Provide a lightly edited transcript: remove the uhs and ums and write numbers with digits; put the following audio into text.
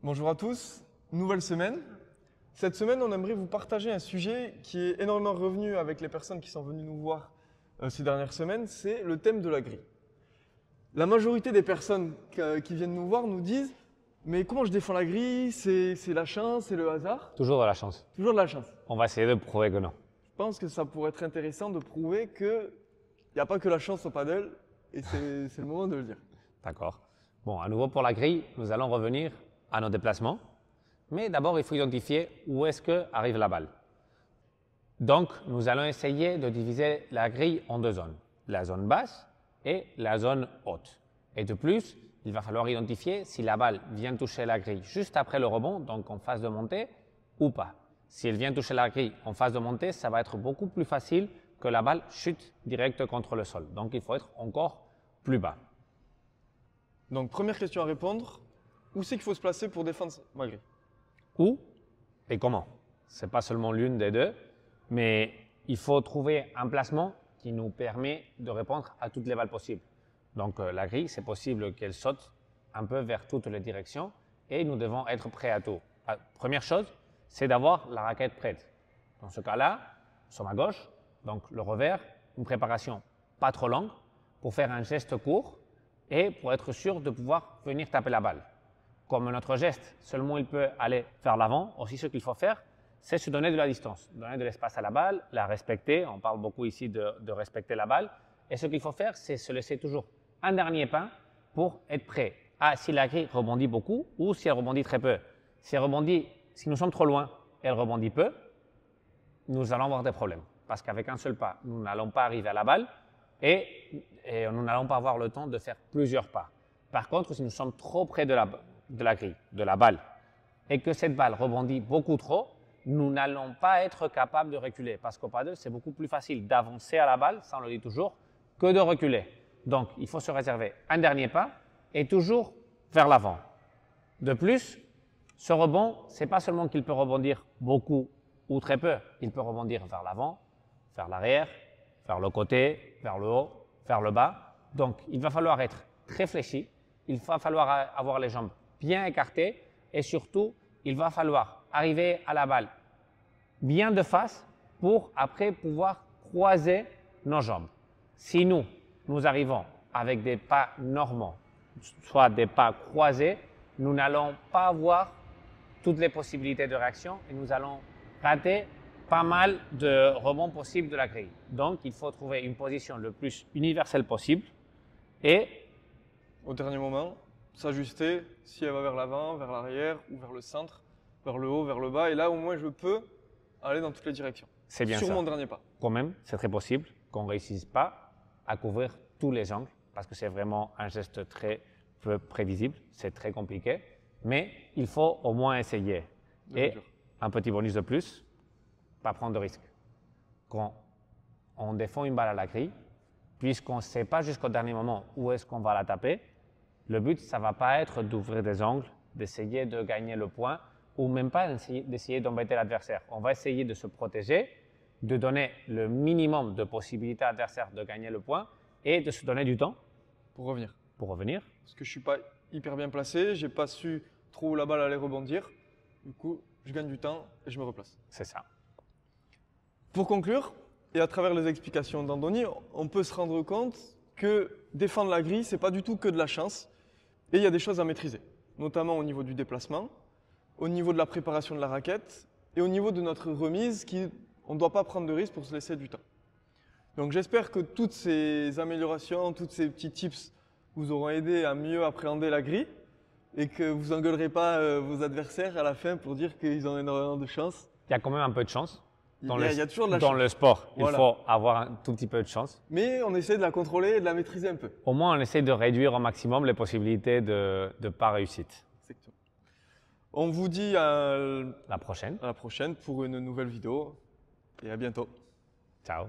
Bonjour à tous, nouvelle semaine. Cette semaine, on aimerait vous partager un sujet qui est énormément revenu avec les personnes qui sont venues nous voir ces dernières semaines, c'est le thème de la grille. La majorité des personnes qui viennent nous voir nous disent « Mais comment je défends la grille? C'est la chance, c'est le hasard ?» Toujours de la chance. Toujours de la chance. On va essayer de prouver que non. Je pense que ça pourrait être intéressant de prouver qu'il n'y a pas que la chance au paddle et c'est le moment de le dire. D'accord. Bon, à nouveau pour la grille, nous allons revenir à nos déplacements. Mais d'abord, il faut identifier où est-ce que arrive la balle. Donc, nous allons essayer de diviser la grille en deux zones. La zone basse et la zone haute. Et de plus, il va falloir identifier si la balle vient toucher la grille juste après le rebond, donc en phase de montée, ou pas. Si elle vient toucher la grille en phase de montée, ça va être beaucoup plus facile que la balle chute direct contre le sol. Donc, il faut être encore plus bas. Donc, première question à répondre, où c'est qu'il faut se placer pour défendre ma grille? Où et comment? Ce n'est pas seulement l'une des deux, mais il faut trouver un placement qui nous permet de répondre à toutes les balles possibles. Donc, la grille, c'est possible qu'elle saute un peu vers toutes les directions et nous devons être prêts à tout. La première chose, c'est d'avoir la raquette prête. Dans ce cas-là, nous sommes à gauche, donc le revers, une préparation pas trop longue pour faire un geste court et pour être sûr de pouvoir venir taper la balle. Comme notre geste, seulement il peut aller vers l'avant, aussi ce qu'il faut faire, c'est se donner de la distance, donner de l'espace à la balle, la respecter. On parle beaucoup ici de respecter la balle. Et ce qu'il faut faire, c'est se laisser toujours un dernier pas pour être prêt à si la grille rebondit beaucoup ou si elle rebondit très peu. Si nous sommes trop loin et elle rebondit peu, nous allons avoir des problèmes. Parce qu'avec un seul pas, nous n'allons pas arriver à la balle et nous n'allons pas avoir le temps de faire plusieurs pas. Par contre, si nous sommes trop près de la grille, de la balle, et que cette balle rebondit beaucoup trop, nous n'allons pas être capables de reculer. Parce qu'au paddle, c'est beaucoup plus facile d'avancer à la balle, ça on le dit toujours, que de reculer. Donc, il faut se réserver un dernier pas et toujours vers l'avant. De plus, ce rebond, ce n'est pas seulement qu'il peut rebondir beaucoup ou très peu, il peut rebondir vers l'avant, vers l'arrière, vers le côté, vers le haut, vers le bas. Donc, il va falloir être très fléchi, il va falloir avoir les jambes bien écartées et surtout, il va falloir arriver à la balle bien de face pour après pouvoir croiser nos jambes. Si nous arrivons avec des pas normaux, soit des pas croisés, nous n'allons pas avoir toutes les possibilités de réaction et nous allons rater pas mal de rebonds possibles de la grille. Donc, il faut trouver une position le plus universelle possible et au dernier moment, s'ajuster si elle va vers l'avant, vers l'arrière ou vers le centre, vers le haut, vers le bas. Et là, au moins, je peux aller dans toutes les directions. C'est bien sur ça. Mon dernier pas. Quand même, c'est très possible qu'on ne réussisse pas à couvrir tous les angles parce que c'est vraiment un geste très peu prévisible, c'est très compliqué. Mais il faut au moins essayer. Et un petit bonus de plus, pas prendre de risques. Quand on défend une balle à la grille, puisqu'on ne sait pas jusqu'au dernier moment où est-ce qu'on va la taper, le but, ça ne va pas être d'ouvrir des angles, d'essayer de gagner le point ou même pas d'essayer d'embêter l'adversaire. On va essayer de se protéger, de donner le minimum de possibilités à l'adversaire de gagner le point et de se donner du temps pour revenir. Parce que je ne suis pas hyper bien placé, je n'ai pas su trop où la balle allait rebondir. Du coup, je gagne du temps et je me replace. C'est ça. Pour conclure, et à travers les explications d'Andoni, on peut se rendre compte que défendre la grille, ce n'est pas du tout que de la chance. Et il y a des choses à maîtriser, notamment au niveau du déplacement, au niveau de la préparation de la raquette et au niveau de notre remise, on ne doit pas prendre de risques pour se laisser du temps. Donc j'espère que toutes ces améliorations, tous ces petits tips vous auront aidé à mieux appréhender la grille et que vous n'engueulerez pas vos adversaires à la fin pour dire qu'ils ont énormément de chance. Il y a quand même un peu de chance. Il y a toujours de la chance. Dans le sport, voilà. Il faut avoir un tout petit peu de chance. Mais on essaie de la contrôler et de la maîtriser un peu. Au moins, on essaie de réduire au maximum les possibilités de pas réussite. Exactement. On vous dit à la prochaine pour une nouvelle vidéo et à bientôt. Ciao.